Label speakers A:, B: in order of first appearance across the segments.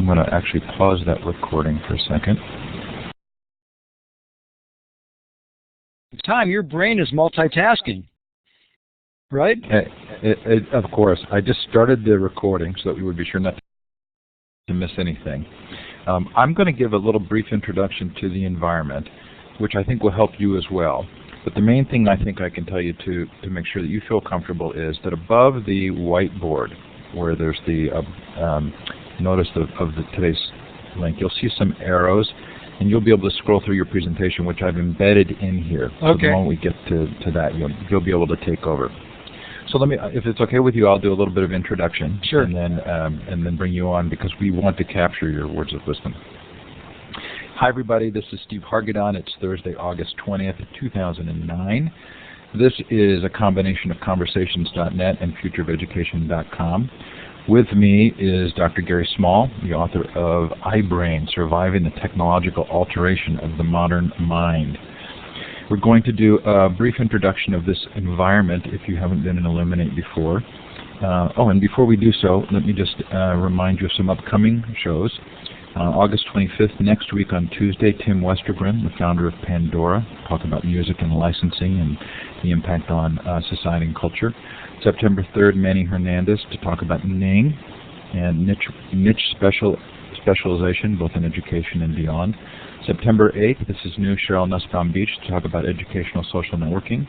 A: I'm going to actually pause that recording for a second.
B: Tom, your brain is multitasking, right?
A: Of course. I just started the recording so that we would be sure not to miss anything. I'm going to give a little brief introduction to the environment, which I think will help you as well. But the main thing I think I can tell you to make sure that you feel comfortable is that above the whiteboard, where there's the notice of today's link, you'll see some arrows, and you'll be able to scroll through your presentation, which I've embedded in here. So the moment we get to that, you'll be able to take over. So let me, if it's okay with you, I'll do a little bit of introduction,
B: sure,
A: and then bring you on because we want to capture your words of wisdom. Hi everybody, this is Steve Hargadon. It's Thursday, August 20th, 2009. This is a combination of conversations.net and futureofeducation.com. With me is Dr. Gary Small, the author of iBrain, Surviving the Technological Alteration of the Modern Mind. We're going to do a brief introduction of this environment if you haven't been in Illuminate before. And before we do so, let me just remind you of some upcoming shows. August 25th, next week on Tuesday, Tim Westergren, the founder of Pandora, talk about music and licensing and the impact on society and culture. September 3rd, Manny Hernandez to talk about Ning and niche specialization, both in education and beyond. September 8th, this is new, Cheryl Nussbaum Beach to talk about educational social networking.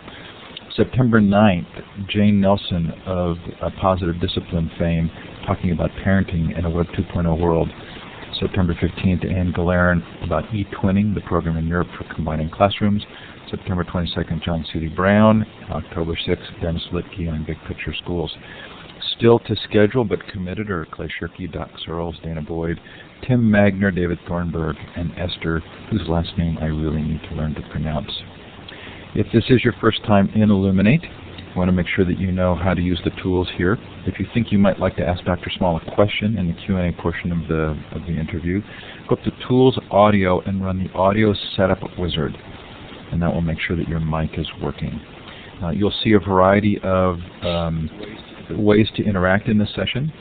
A: September 9th, Jane Nelson of Positive Discipline fame, talking about parenting in a Web 2.0 world. September 15th, Ann Galerin about e-twinning, the program in Europe for combining classrooms. September 22nd, John C. Brown. October 6th, Dennis Litke on Big Picture Schools. Still to schedule but committed are Clay Shirky, Doc Searles, Dana Boyd, Tim Magner, David Thornburg, and Esther, whose last name I really need to learn to pronounce. If this is your first time in Illuminate, I want to make sure that you know how to use the tools here. If you think you might like to ask Dr. Small a question in the Q&A portion of the interview, go up to Tools, Audio, and run the Audio Setup Wizard, and that will make sure that your mic is working. You'll see a variety of ways to interact in this session.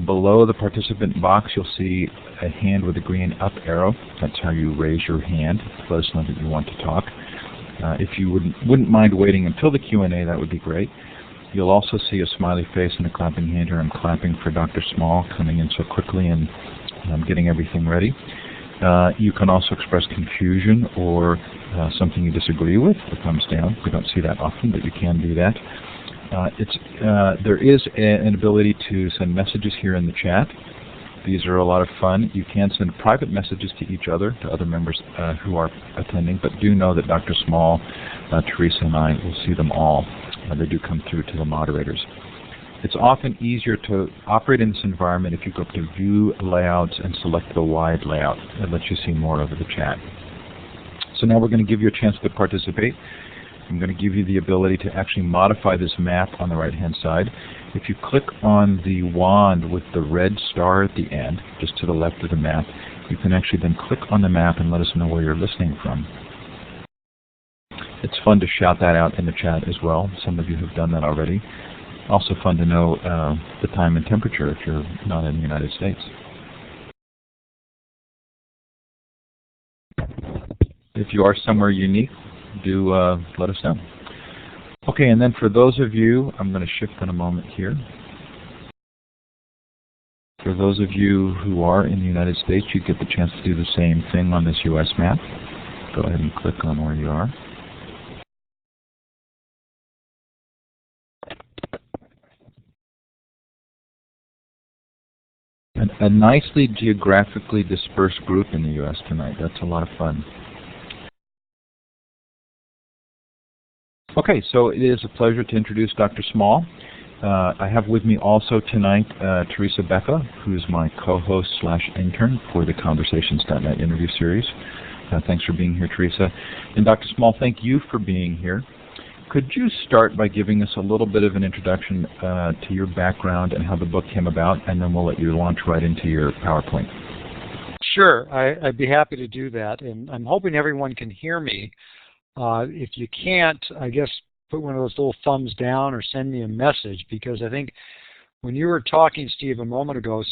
A: Below the participant box, you'll see a hand with a green up arrow. That's how you raise your hand to let us know that you want to talk. If you wouldn't mind waiting until the Q&A, that would be great. You'll also see a smiley face and a clapping hand here. I'm clapping for Dr. Small coming in so quickly and getting everything ready. You can also express confusion or something you disagree with, the thumbs down. We don't see that often, but you can do that. There is an ability to send messages here in the chat. These are a lot of fun. You can send private messages to each other, to other members who are attending, but do know that Dr. Small, Teresa, and I will see them all. They do come through to the moderators. It's often easier to operate in this environment if you go up to View Layouts and select the wide layout. It lets you see more of the chat. So now we're going to give you a chance to participate. I'm going to give you the ability to actually modify this map on the right-hand side. If you click on the wand with the red star at the end, just to the left of the map, you can actually then click on the map and let us know where you're listening from. It's fun to shout that out in the chat as well. Some of you have done that already. Also fun to know the time and temperature if you're not in the United States. If you are somewhere unique, do let us know. Okay, and then for those of you, I'm going to shift in a moment here. For those of you who are in the United States, you get the chance to do the same thing on this U.S. map. Go ahead and click on where you are. A nicely geographically dispersed group in the U.S. tonight. That's a lot of fun. Okay, so it is a pleasure to introduce Dr. Small. I have with me also tonight Teresa Becca, who is my co-host / intern for the Conversations.net interview series. Thanks for being here, Teresa. And Dr. Small, thank you for being here. Could you start by giving us a little bit of an introduction to your background and how the book came about, and then we'll let you launch right into your PowerPoint.
B: Sure, I'd be happy to do that, and I'm hoping everyone can hear me. If you can't, I guess put one of those little thumbs down or send me a message, because I think When you were talking, Steve, a moment ago,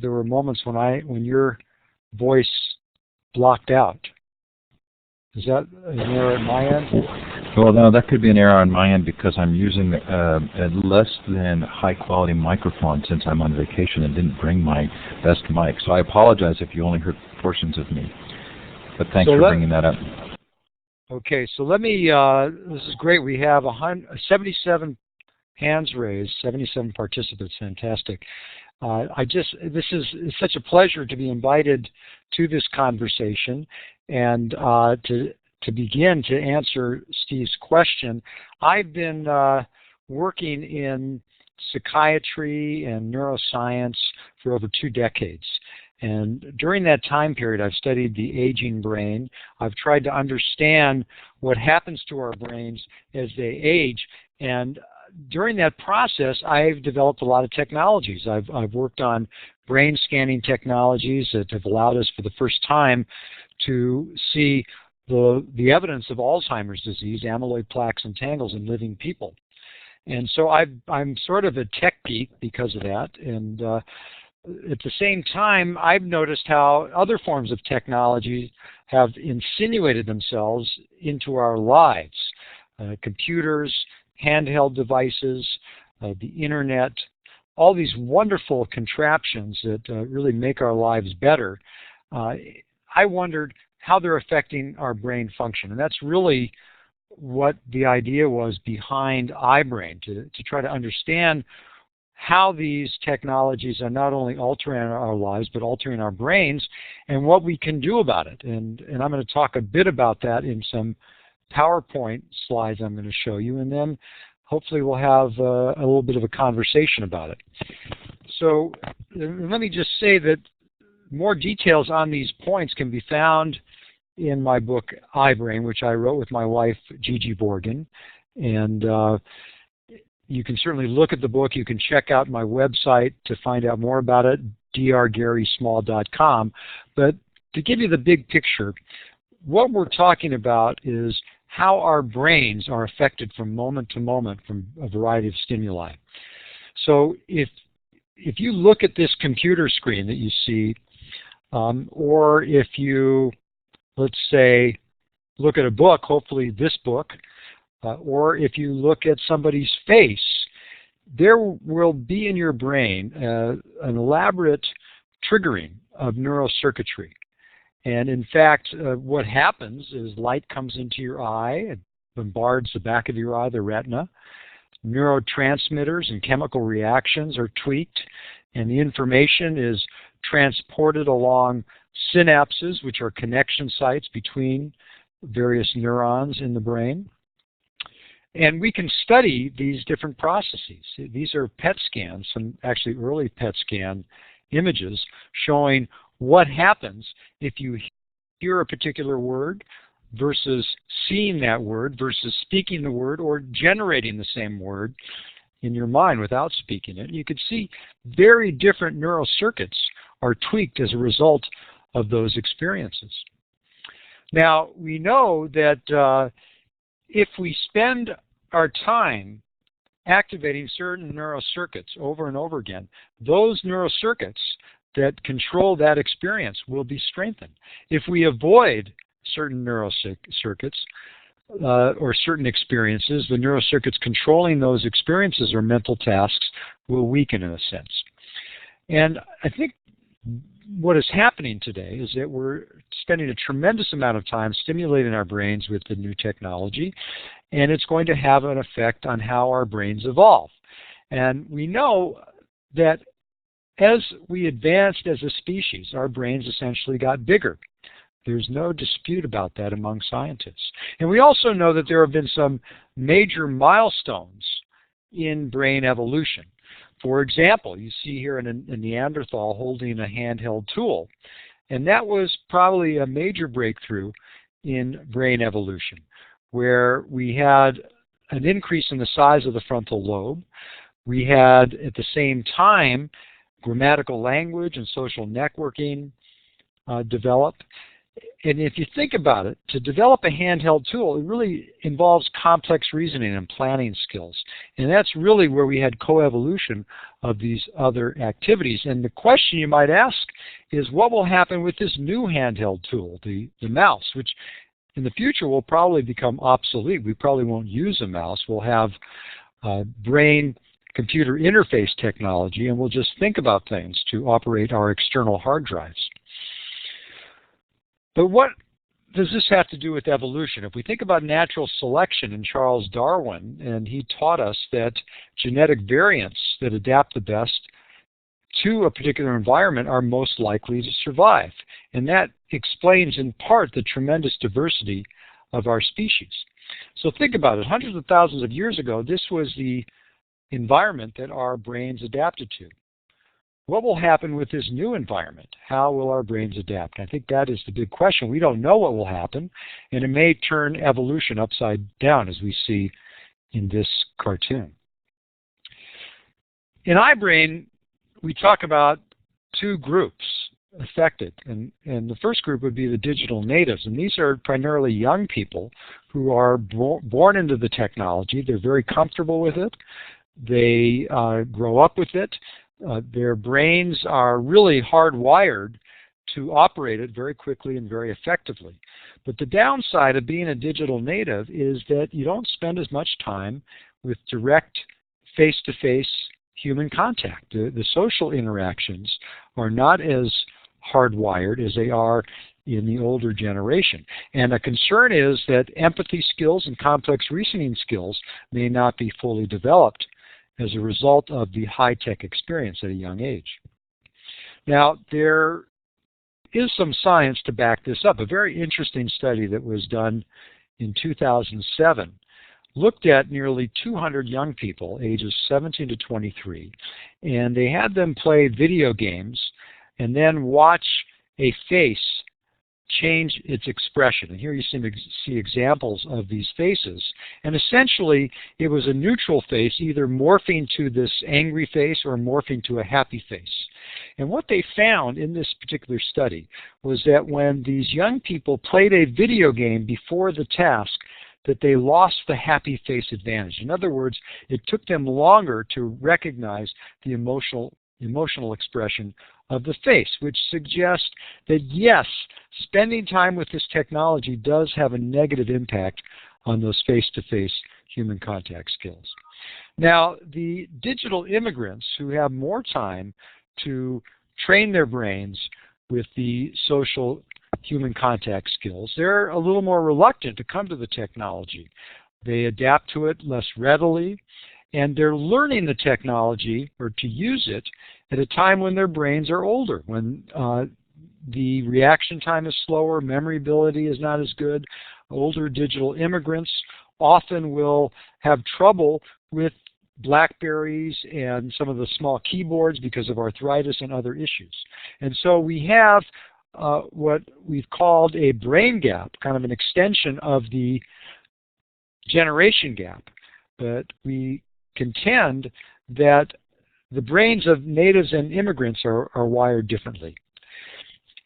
B: there were moments when your voice blocked out. Is that an error at my end?
A: Well, no, that could be an error on my end because I'm using a less than high-quality microphone since I'm on vacation and didn't bring my best mic. So I apologize if you only heard portions of me. But thanks for bringing that up.
B: Okay, so let me, this is great. We have 77 hands raised, 77 participants. Fantastic. This is such a pleasure to be invited to this conversation and to begin to answer Steve's question. I've been working in psychiatry and neuroscience for over 2 decades. And during that time period, I've studied the aging brain. I've tried to understand what happens to our brains as they age. And during that process, I've developed a lot of technologies. I've worked on brain scanning technologies that have allowed us for the first time to see the evidence of Alzheimer's disease, amyloid plaques and tangles in living people. And so I'm sort of a tech geek because of that. And at the same time, I've noticed how other forms of technology have insinuated themselves into our lives. Computers, handheld devices, the internet, all these wonderful contraptions that really make our lives better. I wondered how they're affecting our brain function. And that's really what the idea was behind iBrain, to try to understand how these technologies are not only altering our lives, but altering our brains, and what we can do about it. And I'm going to talk a bit about that in some PowerPoint slides I'm going to show you, and then hopefully we'll have a little bit of a conversation about it. So let me just say that more details on these points can be found in my book, iBrain, which I wrote with my wife, Gigi Borgen. And you can certainly look at the book. You can check out my website to find out more about it, drgarysmall.com. But to give you the big picture, what we're talking about is how our brains are affected from moment to moment from a variety of stimuli. So if you look at this computer screen that you see, or if you, let's say, look at a book, hopefully this book, or if you look at somebody's face, there will be in your brain an elaborate triggering of neural circuitry. And in fact, what happens is light comes into your eye, it bombards the back of your eye, the retina. Neurotransmitters and chemical reactions are tweaked, and the information is transported along synapses, which are connection sites between various neurons in the brain. And we can study these different processes. These are PET scans, some actually early PET scan images showing what happens if you hear a particular word versus seeing that word versus speaking the word or generating the same word in your mind without speaking it. You could see very different neural circuits are tweaked as a result of those experiences. Now, we know that if we spend our time activating certain neural circuits over and over again, those neural circuits that control that experience will be strengthened. If we avoid certain neural circuits or certain experiences, the neural circuits controlling those experiences or mental tasks will weaken in a sense. And I think what is happening today is that we're spending a tremendous amount of time stimulating our brains with the new technology, and it's going to have an effect on how our brains evolve. And we know that as we advanced as a species, our brains essentially got bigger. There's no dispute about that among scientists. And we also know that there have been some major milestones in brain evolution. For example, you see here a Neanderthal holding a handheld tool, and that was probably a major breakthrough in brain evolution, where we had an increase in the size of the frontal lobe. We had, at the same time, grammatical language and social networking develop. And if you think about it, to develop a handheld tool, it really involves complex reasoning and planning skills. And that's really where we had coevolution of these other activities. And the question you might ask is, what will happen with this new handheld tool, the mouse, which in the future will probably become obsolete. We probably won't use a mouse. We'll have brain-computer interface technology, and we'll just think about things to operate our external hard drives. But what does this have to do with evolution? If we think about natural selection and Charles Darwin, and he taught us that genetic variants that adapt the best to a particular environment are most likely to survive. And that explains in part the tremendous diversity of our species. So think about it. Hundreds of thousands of years ago, this was the environment that our brains adapted to. What will happen with this new environment? How will our brains adapt? I think that is the big question. We don't know what will happen, and it may turn evolution upside down, as we see in this cartoon. In iBrain, we talk about two groups affected, and the first group would be the digital natives, and these are primarily young people who are born into the technology. They're very comfortable with it. They grow up with it. Their brains are really hardwired to operate it very quickly and very effectively. But the downside of being a digital native is that you don't spend as much time with direct face-to-face human contact. The social interactions are not as hardwired as they are in the older generation. And a concern is that empathy skills and complex reasoning skills may not be fully developed as a result of the high-tech experience at a young age. Now, there is some science to back this up. A very interesting study that was done in 2007 looked at nearly 200 young people, ages 17 to 23, and they had them play video games and then watch a face change its expression. And here you see examples of these faces. And essentially, it was a neutral face, either morphing to this angry face or morphing to a happy face. And what they found in this particular study was that when these young people played a video game before the task, that they lost the happy face advantage. In other words, it took them longer to recognize the emotional expression of the face, which suggests that yes, spending time with this technology does have a negative impact on those face-to-face human contact skills. Now, the digital immigrants who have more time to train their brains with the social human contact skills, they're a little more reluctant to come to the technology. They adapt to it less readily, and they're learning the technology or to use it at a time when their brains are older, when the reaction time is slower, memory ability is not as good. Older digital immigrants often will have trouble with Blackberries and some of the small keyboards because of arthritis and other issues. And so we have what we've called a brain gap, kind of an extension of the generation gap. But we contend that the brains of natives and immigrants are wired differently.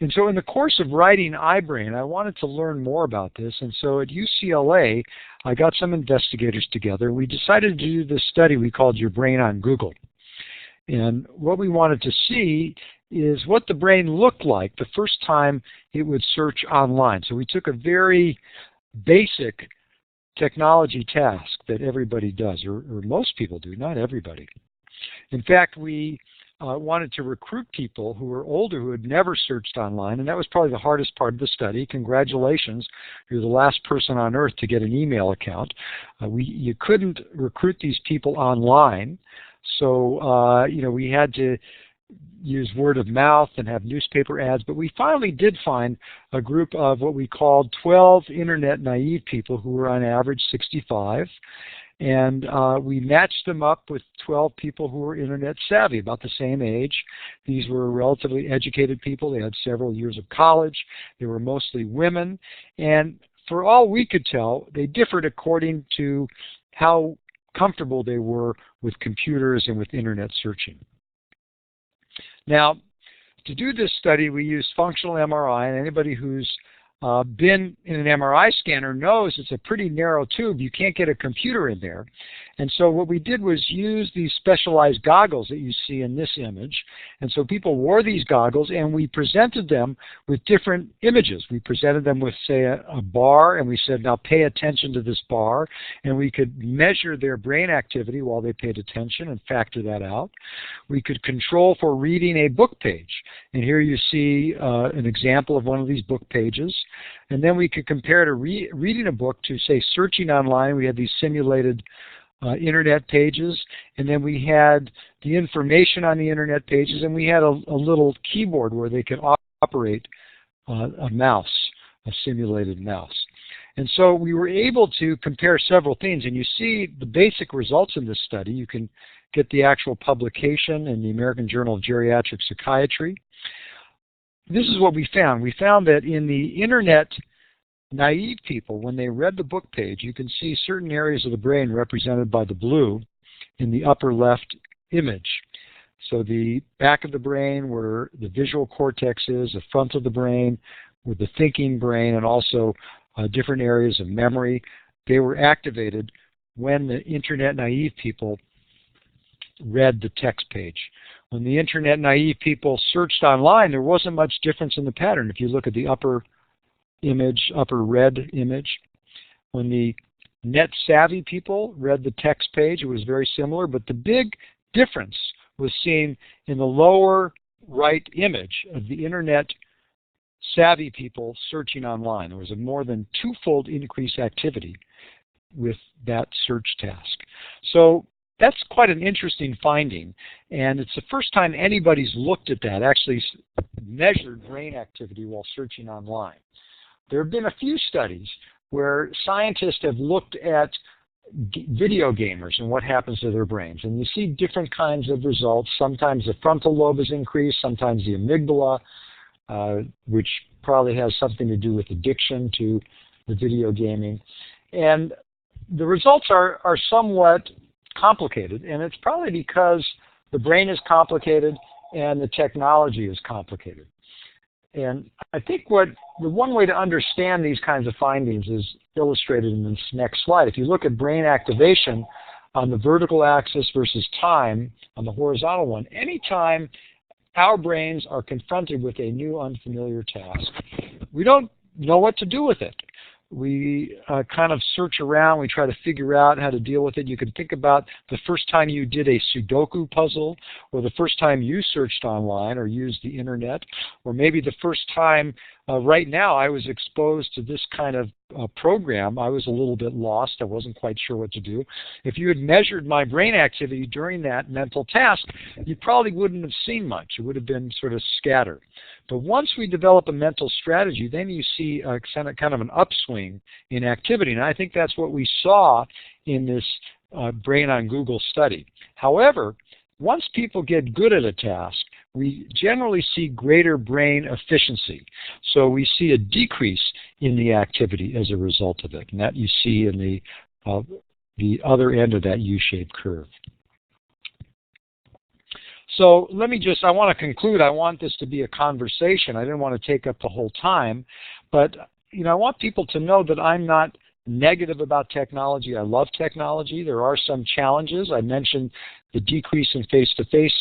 B: And so in the course of writing iBrain, I wanted to learn more about this. And so at UCLA, I got some investigators together. We decided to do this study we called Your Brain on Google. And what we wanted to see is what the brain looked like the first time it would search online. So we took a very basic technology task that everybody does, or most people do, not everybody. In fact, we wanted to recruit people who were older who had never searched online, and that was probably the hardest part of the study. Congratulations, you're the last person on earth to get an email account. You couldn't recruit these people online, so we had to use word of mouth and have newspaper ads, but we finally did find a group of what we called 12 internet naive people who were on average 65, and we matched them up with 12 people who were internet savvy, about the same age. These were relatively educated people. They had several years of college. They were mostly women, and for all we could tell, they differed according to how comfortable they were with computers and with internet searching. Now, to do this study, we used functional MRI, and anybody who's been in an MRI scanner knows it's a pretty narrow tube. You can't get a computer in there. And so what we did was use these specialized goggles that you see in this image. And so people wore these goggles, and we presented them with different images. We presented them with, say, a bar, and we said, now pay attention to this bar. And we could measure their brain activity while they paid attention and factor that out. We could control for reading a book page. And here you see an example of one of these book pages. And then we could compare to reading a book to, say, searching online. We had these simulated internet pages, and then we had the information on the internet pages, and we had a little keyboard where they could operate a mouse, a simulated mouse. And so we were able to compare several things, and you see the basic results in this study. You can get the actual publication in the American Journal of Geriatric Psychiatry. This is what we found. We found that in the internet naive people, when they read the book page, you can see certain areas of the brain represented by the blue in the upper left image. So the back of the brain where the visual cortex is, the front of the brain with the thinking brain, and also different areas of memory, they were activated when the internet naive people read the text page. When the internet naive people searched online, there wasn't much difference in the pattern. If you look at the upper image, upper red image, when the net savvy people read the text page, it was very similar, but the big difference was seen in the lower right image of the internet savvy people searching online. There was a more than twofold increased activity with that search task. So that's quite an interesting finding, and it's the first time anybody's looked at that, actually measured brain activity while searching online. There have been a few studies where scientists have looked at video gamers and what happens to their brains. And you see different kinds of results. Sometimes the frontal lobe is increased, sometimes the amygdala, which probably has something to do with addiction to the video gaming. And the results are somewhat complicated, and it's probably because the brain is complicated and the technology is complicated. And I think the one way to understand these kinds of findings is illustrated in this next slide. If you look at brain activation on the vertical axis versus time on the horizontal one, anytime our brains are confronted with a new unfamiliar task, we don't know what to do with it. We kind of search around, we try to figure out how to deal with it. You can think about the first time you did a Sudoku puzzle, or the first time you searched online or used the internet, or maybe the first time right now I was exposed to this kind of program. I was a little bit lost. I wasn't quite sure what to do. If you had measured my brain activity during that mental task, you probably wouldn't have seen much. It would have been sort of scattered. But once we develop a mental strategy, then you see kind of an upswing in activity. And I think that's what we saw in this Brain on Google study. However, once people get good at a task, we generally see greater brain efficiency. So we see a decrease in the activity as a result of it. And that you see in the other end of that U-shaped curve. So I want to conclude. I want this to be a conversation. I didn't want to take up the whole time. But, I want people to know that I'm not negative about technology. I love technology. There are some challenges. I mentioned the decrease in face-to-face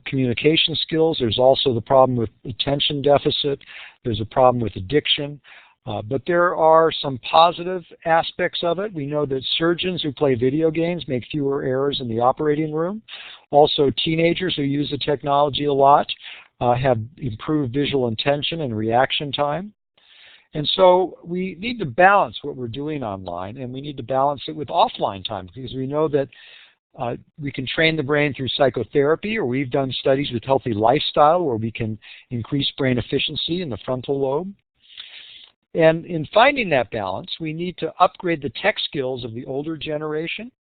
B: communication skills. There's also the problem with attention deficit. There's a problem with addiction. But there are some positive aspects of it. We know that surgeons who play video games make fewer errors in the operating room. Also, teenagers who use the technology a lot have improved visual attention and reaction time. And so we need to balance what we're doing online, and we need to balance it with offline time, because we know that we can train the brain through psychotherapy, or we've done studies with healthy lifestyle where we can increase brain efficiency in the frontal lobe. And in finding that balance, we need to upgrade the tech skills of the older generation,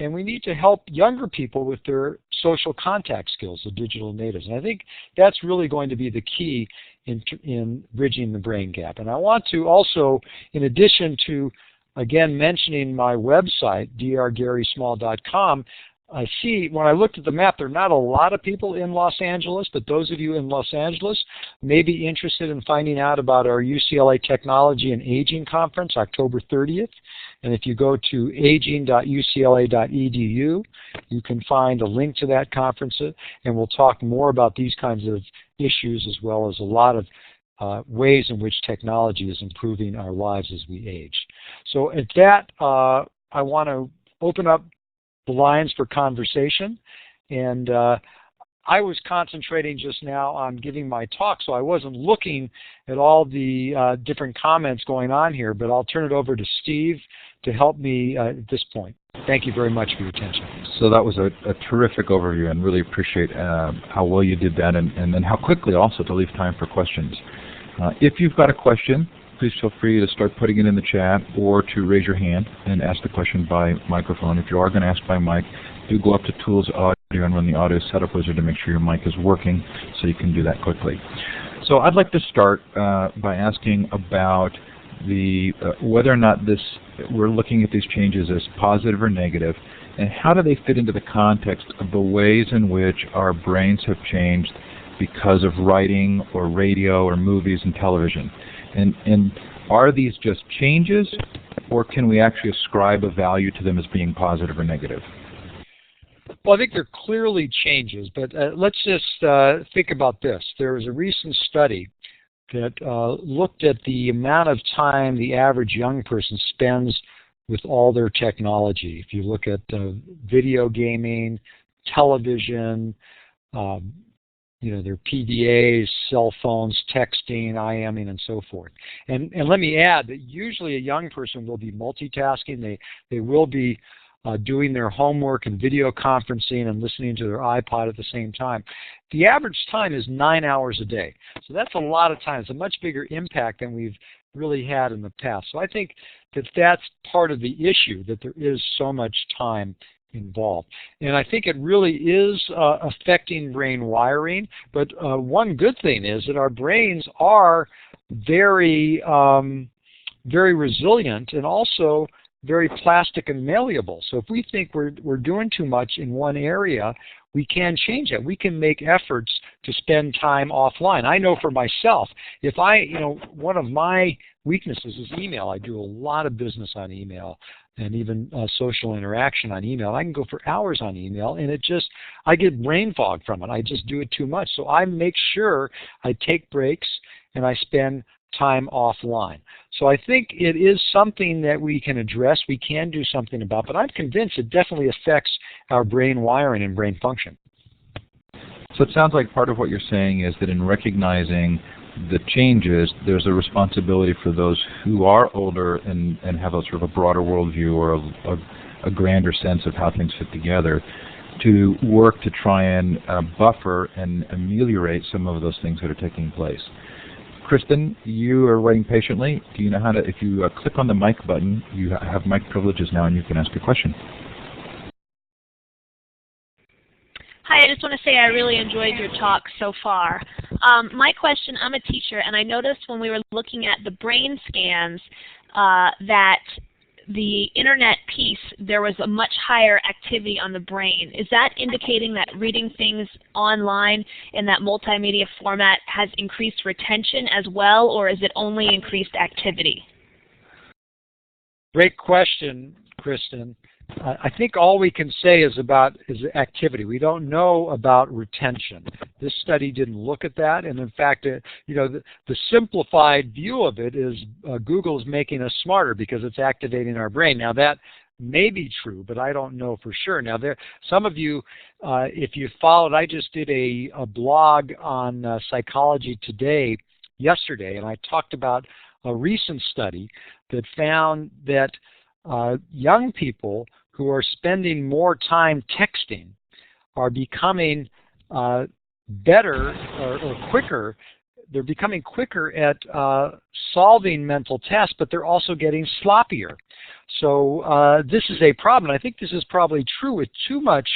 B: and we need to help younger people with their social contact skills, the digital natives. And I think that's really going to be the key in bridging the brain gap. And I want to also, in addition to, again, mentioning my website, drgarysmall.com, I see, when I looked at the map, there are not a lot of people in Los Angeles, but those of you in Los Angeles may be interested in finding out about our UCLA Technology and Aging Conference, October 30th. And if you go to aging.ucla.edu, you can find a link to that conference, and we'll talk more about these kinds of issues as well as a lot of ways in which technology is improving our lives as we age. So at that, I want to open up the lines for conversation, and I was concentrating just now on giving my talk, so I wasn't looking at all the different comments going on here, but I'll turn it over to Steve to help me at this point. Thank you very much for your attention.
A: So that was a terrific overview, and really appreciate how well you did that, and then how quickly also to leave time for questions. If you've got a question, please feel free to start putting it in the chat or to raise your hand and ask the question by microphone. If you are going to ask by mic, do go up to Tools Audio and run the Audio Setup Wizard to make sure your mic is working so you can do that quickly. So I'd like to start by asking about whether or not we're looking at these changes as positive or negative, and how do they fit into the context of the ways in which our brains have changed because of writing or radio or movies and television. And are these just changes, or can we actually ascribe a value to them as being positive or negative?
B: Well, I think they're clearly changes, but let's just think about this. There was a recent study that looked at the amount of time the average young person spends with all their technology. If you look at video gaming, television, their PDAs, cell phones, texting, IMing, and so forth. And let me add that usually a young person will be multitasking. They will be doing their homework and video conferencing and listening to their iPod at the same time. The average time is 9 hours a day. So that's a lot of time. It's a much bigger impact than we've really had in the past. So I think that that's part of the issue, that there is so much time involved. And I think it really is affecting brain wiring, but one good thing is that our brains are very, very resilient and also very plastic and malleable. So if we think we're doing too much in one area, we can change it. We can make efforts to spend time offline. I know for myself, if one of my weaknesses is email. I do a lot of business on email and even social interaction on email. I can go for hours on email, and I get brain fog from it. I just do it too much. So I make sure I take breaks and I spend time offline. So I think it is something that we can address, we can do something about, but I'm convinced it definitely affects our brain wiring and brain function.
A: So it sounds like part of what you're saying is that in recognizing the changes, there's a responsibility for those who are older and have a sort of a broader worldview or a grander sense of how things fit together to work to try and buffer and ameliorate some of those things that are taking place. Kristen, you are waiting patiently. Do you know how to, if you click on the mic button, you have mic privileges now and you can ask a question.
C: Hi, I just want to say I really enjoyed your talk so far. My question, I'm a teacher, and I noticed when we were looking at the brain scans that the internet piece, there was a much higher activity on the brain. Is that indicating that reading things online in that multimedia format has increased retention as well, or is it only increased activity?
B: Great question, Kristen. I think all we can say is activity. We don't know about retention. This study didn't look at that, and in fact, the simplified view of it is Google's making us smarter because it's activating our brain. Now that may be true, but I don't know for sure. Now some of you, if you followed, I just did a blog on Psychology Today yesterday, and I talked about a recent study that found that young people who are spending more time texting are becoming better or quicker. They're becoming quicker at solving mental tasks, but they're also getting sloppier. So this is a problem. I think this is probably true with too much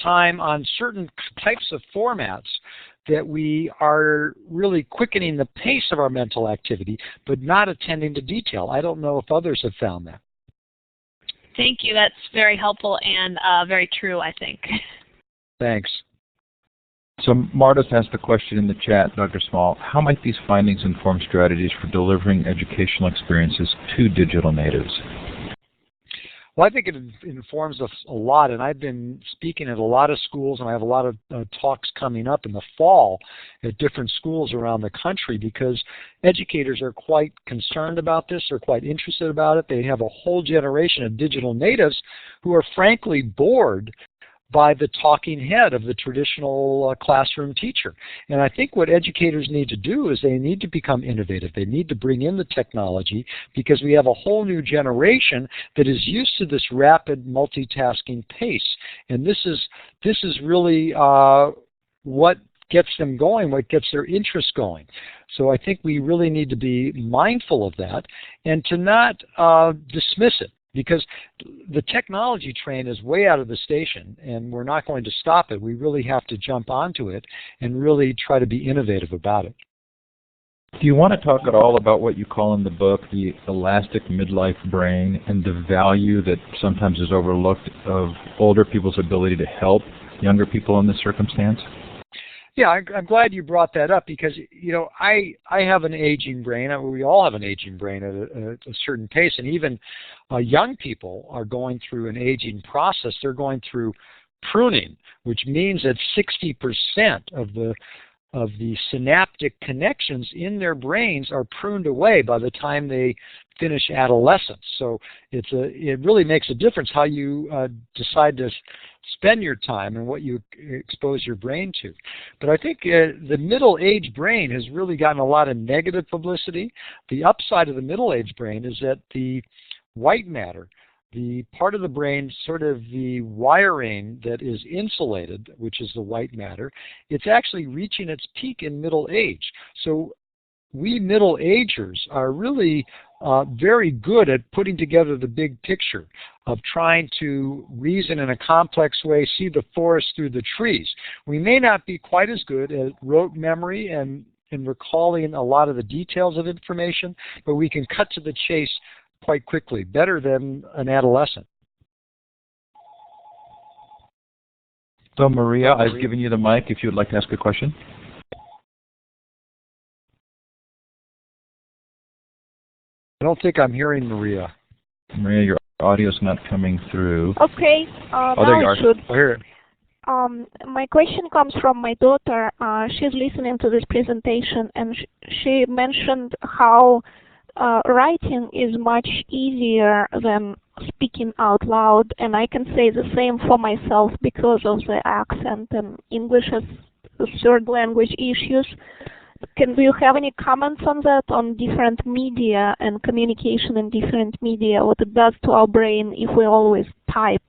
B: time on certain types of formats, that we are really quickening the pace of our mental activity, but not attending to detail. I don't know if others have found that.
C: Thank you. That's very helpful and very true, I think.
B: Thanks.
A: So Marta's asked the question in the chat, Dr. Small, how might these findings inform strategies for delivering educational experiences to digital natives?
B: Well, I think it informs us a lot, and I've been speaking at a lot of schools, and I have a lot of talks coming up in the fall at different schools around the country because educators are quite concerned about this, they're quite interested about it. They have a whole generation of digital natives who are frankly bored by the talking head of the traditional classroom teacher. And I think what educators need to do is they need to become innovative. They need to bring in the technology because we have a whole new generation that is used to this rapid multitasking pace. And this is really what gets them going, what gets their interest going. So I think we really need to be mindful of that and to not dismiss it. Because the technology train is way out of the station, and we're not going to stop it. We really have to jump onto it and really try to be innovative about it.
A: Do you want to talk at all about what you call in the book the elastic midlife brain and the value that sometimes is overlooked of older people's ability to help younger people in this circumstance?
B: Yeah, I'm glad you brought that up because, you know, I have an aging brain. We all have an aging brain at a certain pace, and even young people are going through an aging process. They're going through pruning, which means that 60% of the synaptic connections in their brains are pruned away by the time they finish adolescence. So it really makes a difference how you decide to spend your time and what you expose your brain to. But I think the middle-aged brain has really gotten a lot of negative publicity. The upside of the middle-aged brain is that the white matter, the part of the brain, sort of the wiring that is insulated, which is the white matter, it's actually reaching its peak in middle age. So we middle-agers are really very good at putting together the big picture of trying to reason in a complex way, see the forest through the trees. We may not be quite as good at rote memory and recalling a lot of the details of information, but we can cut to the chase quite quickly, better than an adolescent.
A: So Maria, I've given you the mic if you would like to ask a question.
B: I don't think I'm hearing Maria.
A: Maria, your audio's not coming through.
D: Okay,
A: there you
D: now
A: are.
D: it should.
B: I hear it.
D: My question comes from my daughter. She's listening to this presentation, and she mentioned how writing is much easier than speaking out loud, and I can say the same for myself because of the accent and English as a third language issues. Do you have any comments on that, on different media and communication in different media, what it does to our brain if we always type?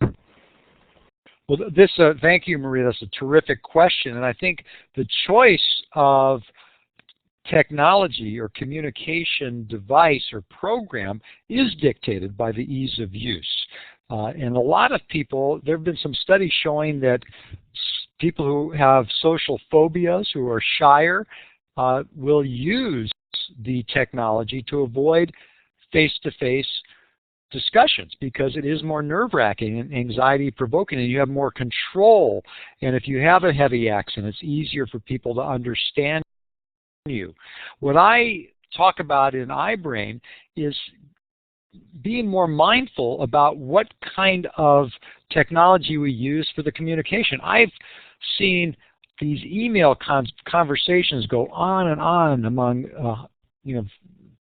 B: Well, thank you, Maria. That's a terrific question, and I think the choice of technology or communication device or program is dictated by the ease of use. And a lot of people, there have been some studies showing that people who have social phobias, who are shyer, will use the technology to avoid face-to-face discussions because it is more nerve-wracking and anxiety-provoking, and you have more control. And if you have a heavy accent, it's easier for people to understand you. What I talk about in iBrain is being more mindful about what kind of technology we use for the communication. I've seen these email conversations go on and on among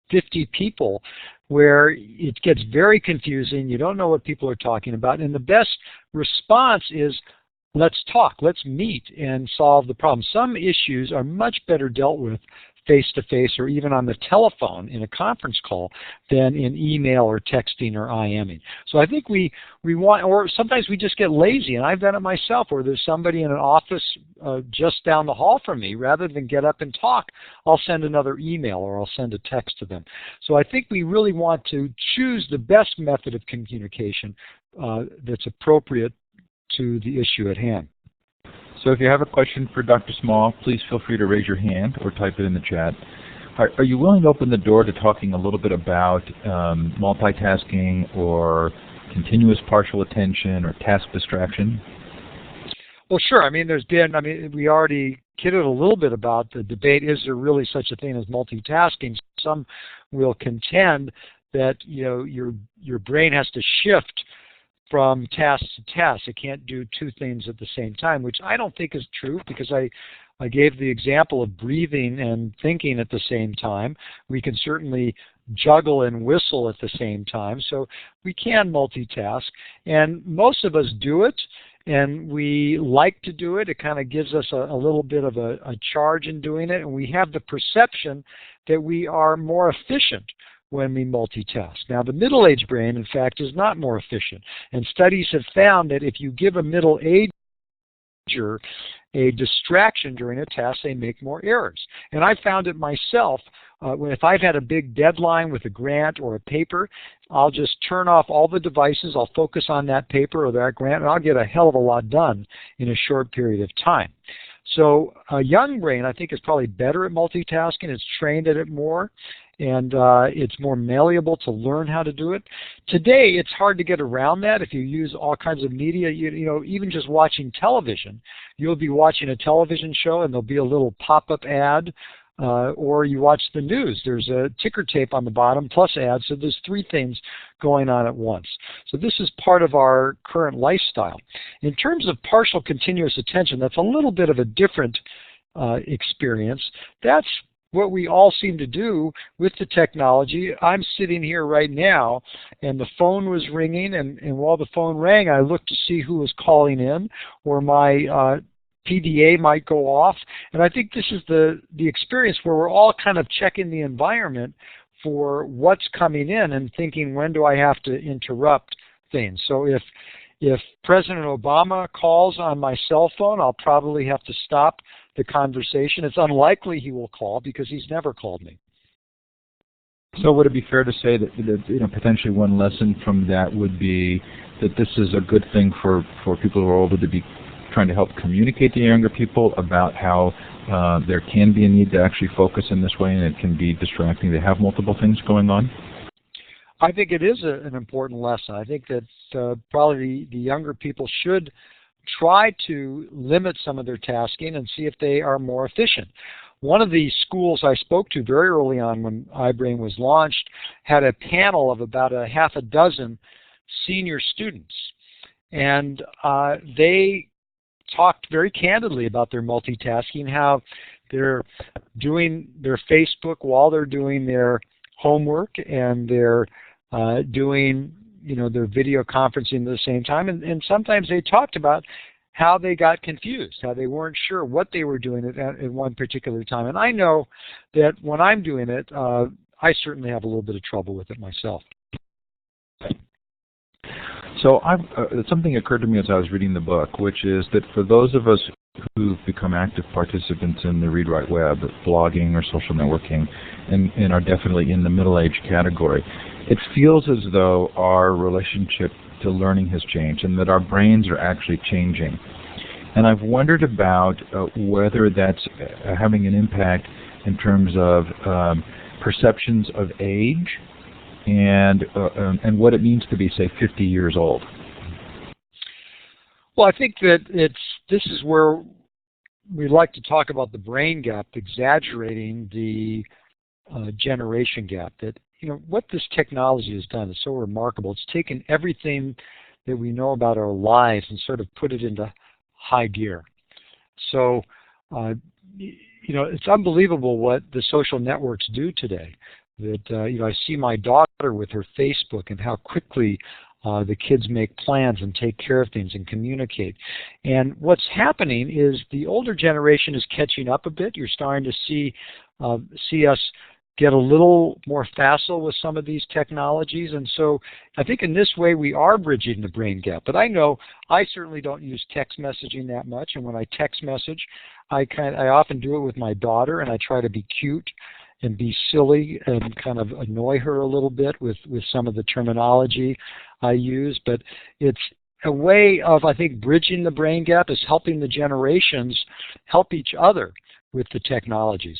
B: 50 people where it gets very confusing. You don't know what people are talking about, and the best response is, let's talk, let's meet and solve the problem. Some issues are much better dealt with face-to-face or even on the telephone in a conference call than in email or texting or IMing. So I think we want, or sometimes we just get lazy, and I've done it myself, where there's somebody in an office just down the hall from me. Rather than get up and talk, I'll send another email or I'll send a text to them. So I think we really want to choose the best method of communication that's appropriate to the issue at hand.
A: So if you have a question for Dr. Small, please feel free to raise your hand or type it in the chat. Are you willing to open the door to talking a little bit about multitasking or continuous partial attention or task distraction?
B: Well, sure. I mean, we already kidded a little bit about the debate, is there really such a thing as multitasking? Some will contend that, your brain has to shift from task to task. It can't do two things at the same time, which I don't think is true, because I gave the example of breathing and thinking at the same time. We can certainly juggle and whistle at the same time, so we can multitask, and most of us do it, and we like to do it. It kind of gives us a little bit of a charge in doing it, and we have the perception that we are more efficient when we multitask. Now, the middle-aged brain, in fact, is not more efficient, and studies have found that if you give a middle-ager a distraction during a task, they make more errors. And I found it myself. If I've had a big deadline with a grant or a paper, I'll just turn off all the devices, I'll focus on that paper or that grant, and I'll get a hell of a lot done in a short period of time. So a young brain, I think, is probably better at multitasking. It's trained at it more, and it's more malleable to learn how to do it. Today, it's hard to get around that if you use all kinds of media. Even just watching television, you'll be watching a television show and there'll be a little pop-up ad, or you watch the news. There's a ticker tape on the bottom plus ads, so there's three things going on at once. So this is part of our current lifestyle. In terms of partial continuous attention, that's a little bit of a different experience. That's what we all seem to do with the technology. I'm sitting here right now, and the phone was ringing, and while the phone rang, I looked to see who was calling in, or my PDA might go off. And I think this is the experience where we're all kind of checking the environment for what's coming in and thinking, when do I have to interrupt things? So if President Obama calls on my cell phone, I'll probably have to stop the conversation. It's unlikely he will call because he's never called me.
A: So would it be fair to say that potentially one lesson from that would be that this is a good thing for people who are older to be trying to help communicate to younger people about how there can be a need to actually focus in this way, and it can be distracting to have multiple things going on?
B: I think it is an important lesson. I think that probably the younger people should try to limit some of their tasking and see if they are more efficient. One of the schools I spoke to very early on when iBrain was launched had a panel of about a half a dozen senior students, and they talked very candidly about their multitasking, how they're doing their Facebook while they're doing their homework, and they're doing their video conferencing at the same time. And sometimes they talked about how they got confused, how they weren't sure what they were doing at one particular time. And I know that when I'm doing it, I certainly have a little bit of trouble with it myself.
A: So something occurred to me as I was reading the book, which is that for those of us who've become active participants in the Read Write Web, blogging or social networking, and are definitely in the middle-aged category, it feels as though our relationship to learning has changed and that our brains are actually changing. And I've wondered about whether that's having an impact in terms of perceptions of age and what it means to be, say, 50 years old.
B: Well, I think that this is where we like to talk about the brain gap, exaggerating the generation gap. That what this technology has done is so remarkable. It's taken everything that we know about our lives and sort of put it into high gear. So, it's unbelievable what the social networks do today. That I see my daughter with her Facebook and how quickly the kids make plans and take care of things and communicate. And what's happening is the older generation is catching up a bit. You're starting to see us get a little more facile with some of these technologies. And so I think in this way we are bridging the brain gap. But I know I certainly don't use text messaging that much. And when I text message, I often do it with my daughter, and I try to be cute and be silly and kind of annoy her a little bit with some of the terminology I use. But it's a way of, I think, bridging the brain gap, is helping the generations help each other with the technologies.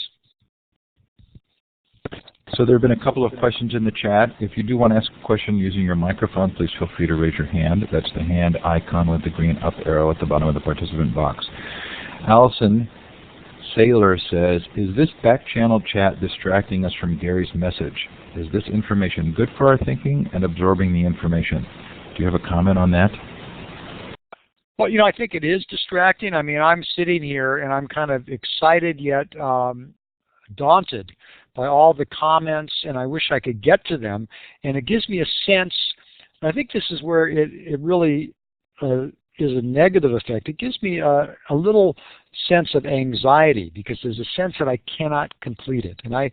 A: So there have been a couple of questions in the chat. If you do want to ask a question using your microphone, please feel free to raise your hand. That's the hand icon with the green up arrow at the bottom of the participant box. Allison Saylor says, is this back channel chat distracting us from Gary's message? Is this information good for our thinking and absorbing the information? Do you have a comment on that?
B: Well, I think it is distracting. I mean, I'm sitting here and I'm kind of excited yet daunted by all the comments, and I wish I could get to them. And it gives me a sense, I think this is where it really is a negative effect. It gives me a little sense of anxiety because there's a sense that I cannot complete it. And I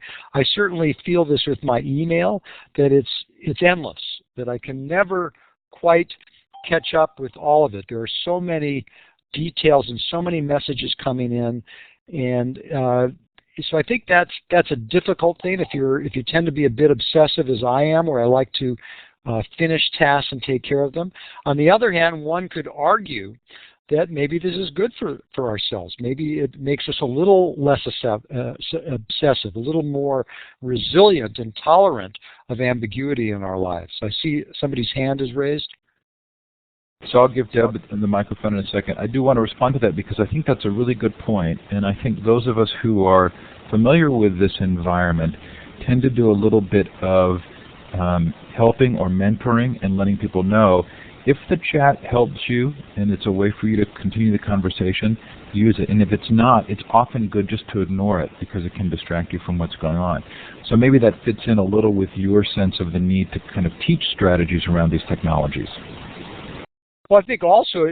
B: certainly feel this with my email, that it's endless, that I can never quite catch up with all of it. There are so many details and so many messages coming in, and so I think that's a difficult thing if you tend to be a bit obsessive as I am, where I like to finish tasks and take care of them. On the other hand, one could argue that maybe this is good for ourselves. Maybe it makes us a little less obsessive, a little more resilient and tolerant of ambiguity in our lives. I see somebody's hand is raised.
A: So I'll give Deb the microphone in a second. I do want to respond to that because I think that's a really good point, and I think those of us who are familiar with this environment tend to do a little bit of helping or mentoring and letting people know if the chat helps you and it's a way for you to continue the conversation, use it. And if it's not, it's often good just to ignore it because it can distract you from what's going on. So maybe that fits in a little with your sense of the need to kind of teach strategies around these technologies.
B: Well, I think also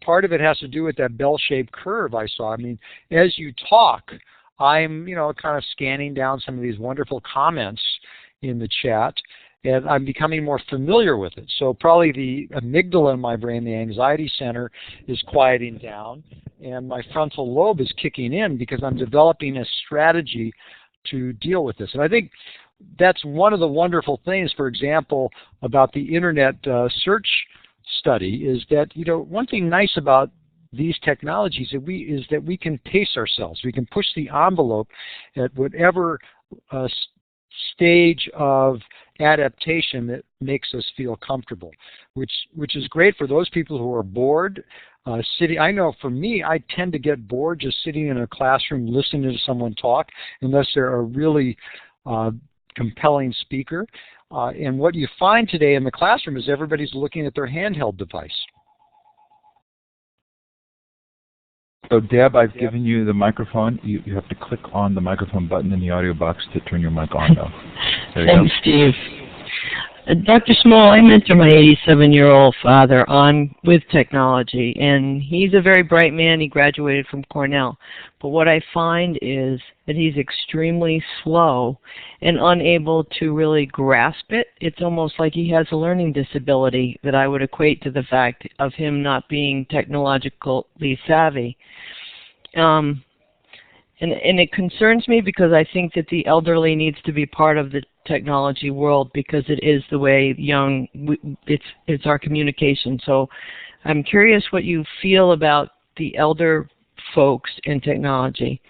B: part of it has to do with that bell-shaped curve I saw. I mean, as you talk, I'm kind of scanning down some of these wonderful comments in the chat, and I'm becoming more familiar with it. So probably the amygdala in my brain, the anxiety center, is quieting down, and my frontal lobe is kicking in because I'm developing a strategy to deal with this. And I think that's one of the wonderful things, for example, about the internet search study is that, one thing nice about these technologies is that we can pace ourselves. We can push the envelope at whatever stage of adaptation that makes us feel comfortable, which is great for those people who are bored. I know for me, I tend to get bored just sitting in a classroom listening to someone talk unless they're a really compelling speaker. And what you find today in the classroom is everybody's looking at their handheld device.
A: So Deb, I've given you the microphone. You have to click on the microphone button in the audio box to turn your mic on, though.
E: Thanks, Steve. Dr. Small, I mentor my 87-year-old father with technology, and he's a very bright man. He graduated from Cornell. But what I find is that he's extremely slow and unable to really grasp it. It's almost like he has a learning disability that I would equate to the fact of him not being technologically savvy. And it concerns me because I think that the elderly needs to be part of the technology world because it is the way it's our communication. So I'm curious what you feel about the elder folks in technology.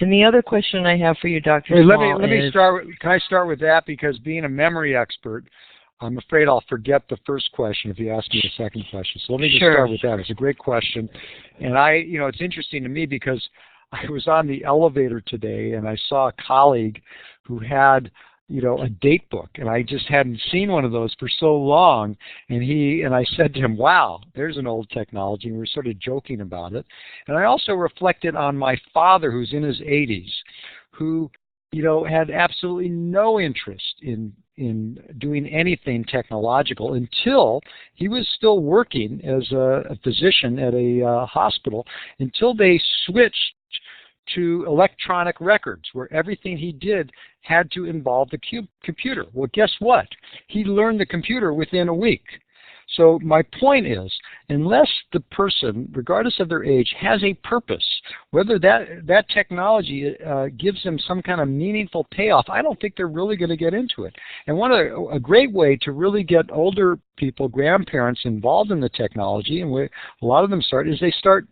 E: And the other question I have for you, Dr. Small,
B: can I start with that? Because being a memory expert, I'm afraid I'll forget the first question if you ask me the second question. So let me just start with that. It's a great question. And it's interesting to me because I was on the elevator today and I saw a colleague who had, a date book, and I just hadn't seen one of those for so long. And I said to him, "Wow, there's an old technology." And we were sort of joking about it. And I also reflected on my father, who's in his 80s, who, had absolutely no interest in doing anything technological until he was still working as a physician at a hospital, until they switched to electronic records where everything he did had to involve the computer. Well, guess what? He learned the computer within a week. So my point is, unless the person, regardless of their age, has a purpose, whether that technology gives them some kind of meaningful payoff, I don't think they're really going to get into it. And a great way to really get older people, grandparents, involved in the technology, and a lot of them start, is they start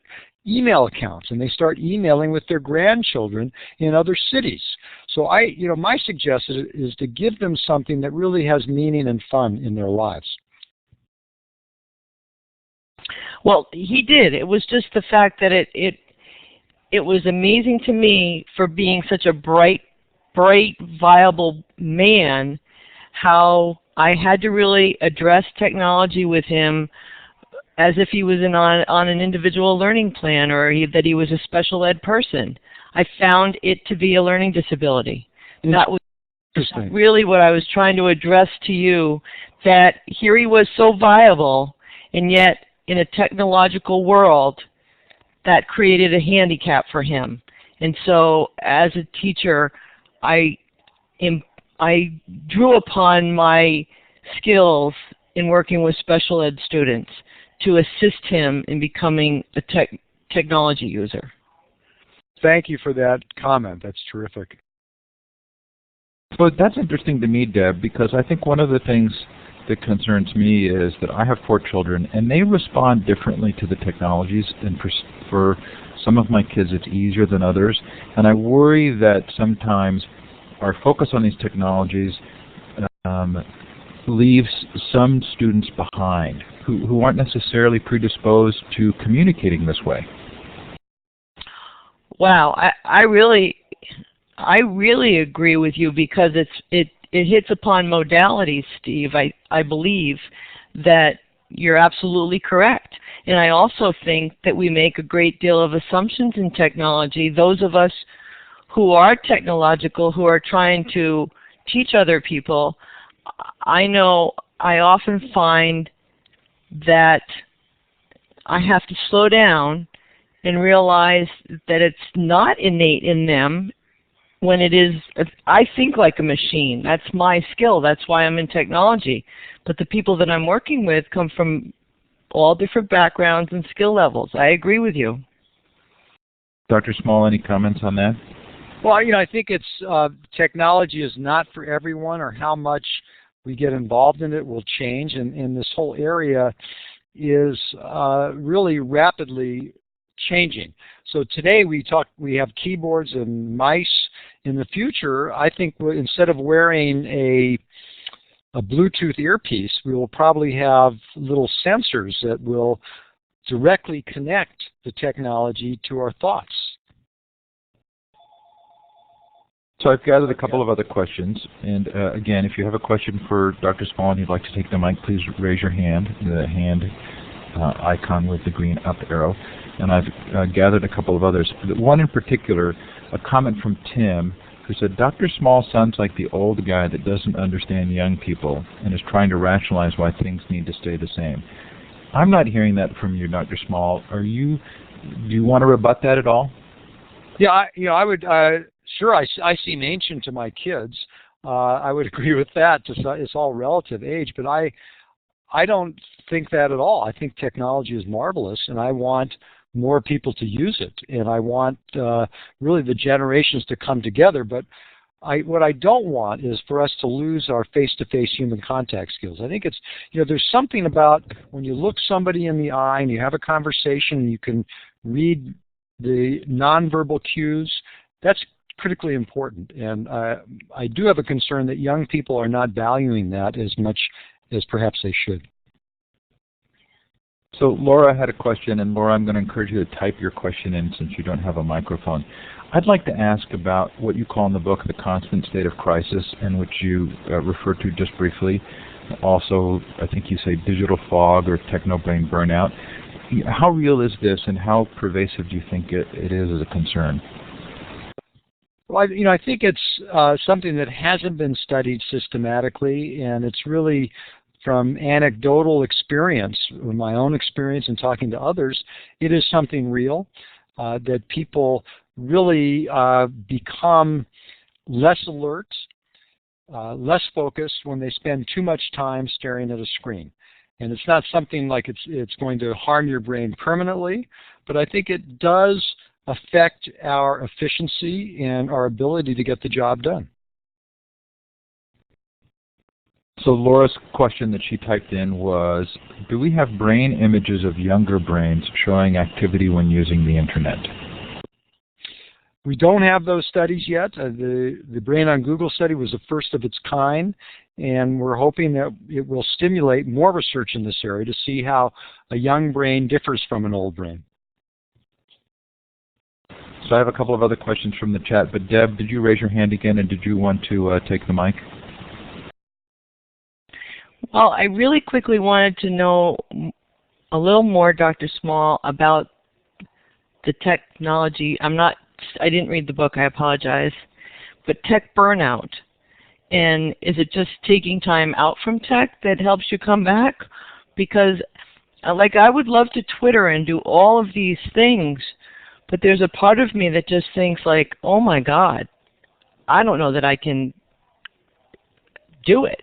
B: email accounts, and they start emailing with their grandchildren in other cities. So my suggestion is to give them something that really has meaning and fun in their lives.
E: Well, he did. It was just the fact that it was amazing to me, for being such a bright, viable man, how I had to really address technology with him as if he was on an individual learning plan, or that he was a special ed person. I found it to be a learning disability. That was really what I was trying to address to you, that here he was so viable, and yet in a technological world that created a handicap for him. And so as a teacher, I drew upon my skills in working with special ed students to assist him in becoming a technology user.
B: Thank you for that comment. That's terrific.
A: Well, that's interesting to me, Deb, because I think one of the things that concerns me is that I have 4 children, and they respond differently to the technologies, and for some of my kids it's easier than others, and I worry that sometimes our focus on these technologies leaves some students behind who aren't necessarily predisposed to communicating this way.
E: Wow, I really agree with you, because it hits upon modalities, Steve. I believe that you're absolutely correct. And I also think that we make a great deal of assumptions in technology. Those of us who are technological, who are trying to teach other people, I know I often find that I have to slow down and realize that it's not innate in them. When it is, I think like a machine. That's my skill. That's why I'm in technology. But the people that I'm working with come from all different backgrounds and skill levels. I agree with you.
A: Dr. Small, any comments on that?
B: Well, I think it's technology is not for everyone, or how much we get involved in it will change. And this whole area is really rapidly changing. So today we have keyboards and mice. In the future, I think instead of wearing a Bluetooth earpiece, we will probably have little sensors that will directly connect the technology to our thoughts.
A: So I've gathered a couple of other questions, and again, if you have a question for Dr. Small and you'd like to take the mic, please raise your hand, the hand icon with the green up arrow. And I've gathered a couple of others. One in particular, a comment from Tim, who said, Dr. Small sounds like the old guy that doesn't understand young people and is trying to rationalize why things need to stay the same. I'm not hearing that from you, Dr. Small. Do you want to rebut that at all?
B: Yeah, I would. Sure, I seem ancient to my kids. I would agree with that. It's all relative age, but I don't think that at all. I think technology is marvelous, and I want more people to use it, and I want really the generations to come together. But what I don't want is for us to lose our face-to-face human contact skills. I think it's, there's something about when you look somebody in the eye and you have a conversation and you can read the nonverbal cues, that's critically important. And I do have a concern that young people are not valuing that as much as perhaps they should.
A: So Laura had a question, and Laura, I'm going to encourage you to type your question in since you don't have a microphone. I'd like to ask about what you call in the book the constant state of crisis, and which you refer to just briefly. Also, I think you say digital fog or techno-brain burnout. How real is this, and how pervasive do you think it is as a concern?
B: Well, I think it's something that hasn't been studied systematically, and it's really from anecdotal experience, my own experience in talking to others. It is something real, that people really become less alert, less focused when they spend too much time staring at a screen. And it's not something like it's going to harm your brain permanently, but I think it does affect our efficiency and our ability to get the job done.
A: So Laura's question that she typed in was, do we have brain images of younger brains showing activity when using the internet?
B: We don't have those studies yet. The Brain on Google study was the first of its kind, and we're hoping that it will stimulate more research in this area to see how a young brain differs from an old brain.
A: So I have a couple of other questions from the chat, but Deb, did you raise your hand again, and did you want to take the mic?
E: Well, I really quickly wanted to know a little more, Dr. Small, about the technology. I didn't read the book, I apologize, but tech burnout. And is it just taking time out from tech that helps you come back? Because like I would love to Twitter and do all of these things, but there's a part of me that just thinks like, oh my God, I don't know that I can do it.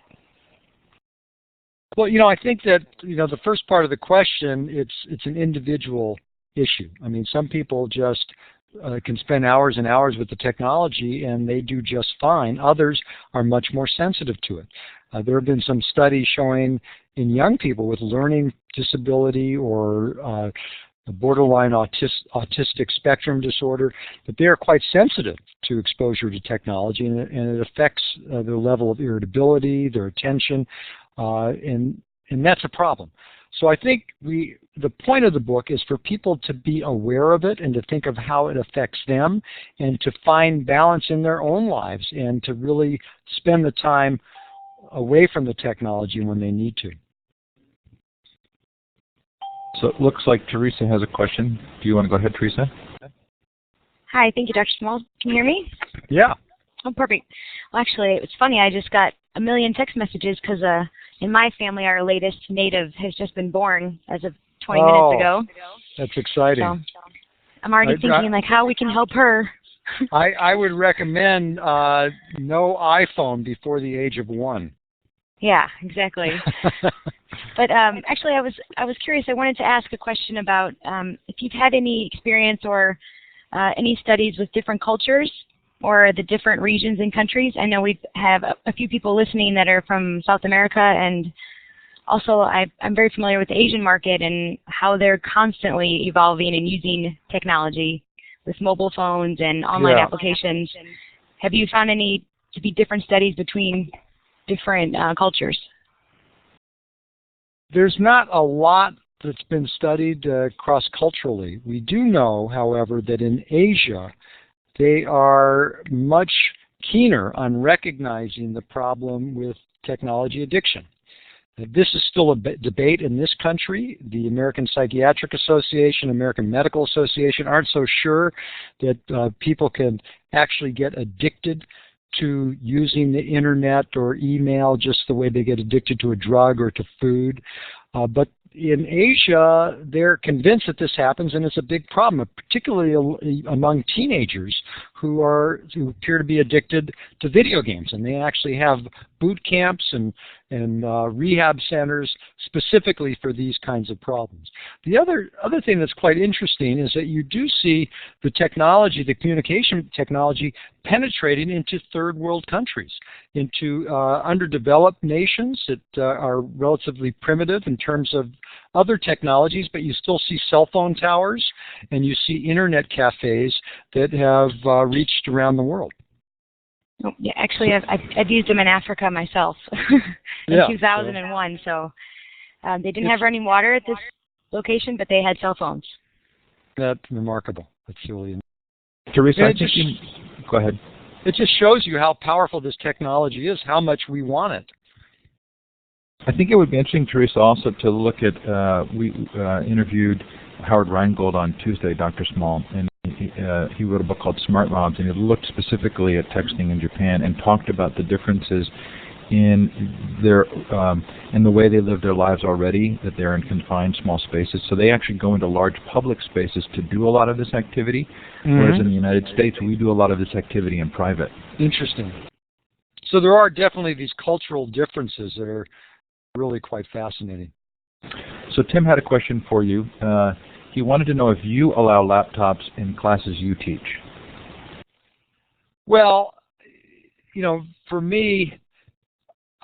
B: Well, I think that, the first part of the question, it's an individual issue. I mean, some people just can spend hours and hours with the technology and they do just fine. Others are much more sensitive to it. There have been some studies showing in young people with learning disability or borderline autistic spectrum disorder that they are quite sensitive to exposure to technology, and it affects their level of irritability, their attention, and that's a problem. So I think the point of the book is for people to be aware of it and to think of how it affects them and to find balance in their own lives and to really spend the time away from the technology when they need to.
A: So it looks like Teresa has a question. Do you want to go ahead, Teresa?
F: Hi, thank you, Dr. Small. Can you hear me?
B: Yeah.
F: Oh, perfect. Well, actually, it's funny. I just got a million text messages because in my family, our latest native has just been born as of 20 minutes ago.
B: That's exciting.
F: So I'm already thinking like how we can help her.
B: I would recommend no iPhone before the age of 1.
F: Yeah, exactly. But actually, I was curious. I wanted to ask a question about if you've had any experience or any studies with different cultures or the different regions and countries. I know we have a few people listening that are from South America, and also I'm very familiar with the Asian market and how they're constantly evolving and using technology with mobile phones and online applications. Have you found any to be different studies between different cultures?
B: There's not a lot that's been studied cross-culturally. We do know, however, that in Asia, they are much keener on recognizing the problem with technology addiction. This is still a debate in this country. The American Psychiatric Association, American Medical Association aren't so sure that people can actually get addicted to using the internet or email just the way they get addicted to a drug or to food. But in Asia, they're convinced that this happens, and it's a big problem, particularly among teenagers who appear to be addicted to video games. And they actually have boot camps and rehab centers specifically for these kinds of problems. The other thing that's quite interesting is that you do see the technology, the communication technology, penetrating into third world countries, into underdeveloped nations that are relatively primitive in terms of other technologies, but you still see cell phone towers and you see internet cafes that have reached around the world.
F: Oh, yeah, actually, I've used them in Africa myself in 2001. So they didn't have running water at this location, but they had cell phones.
B: That's remarkable. That's really
A: Teresa, go ahead.
B: It just shows you how powerful this technology is, how much we want it.
A: I think it would be interesting, Teresa, also to look at, we interviewed Howard Rheingold on Tuesday, Dr. Small, and he wrote a book called Smart Mobs, and he looked specifically at texting in Japan and talked about the differences in their in the way they live their lives already, that they're in confined small spaces. So they actually go into large public spaces to do a lot of this activity, whereas in the United States, we do a lot of this activity in private.
B: Interesting. So there are definitely these cultural differences that are really quite fascinating.
A: So Tim had a question for you. He wanted to know if you allow laptops in classes you teach.
B: Well, for me,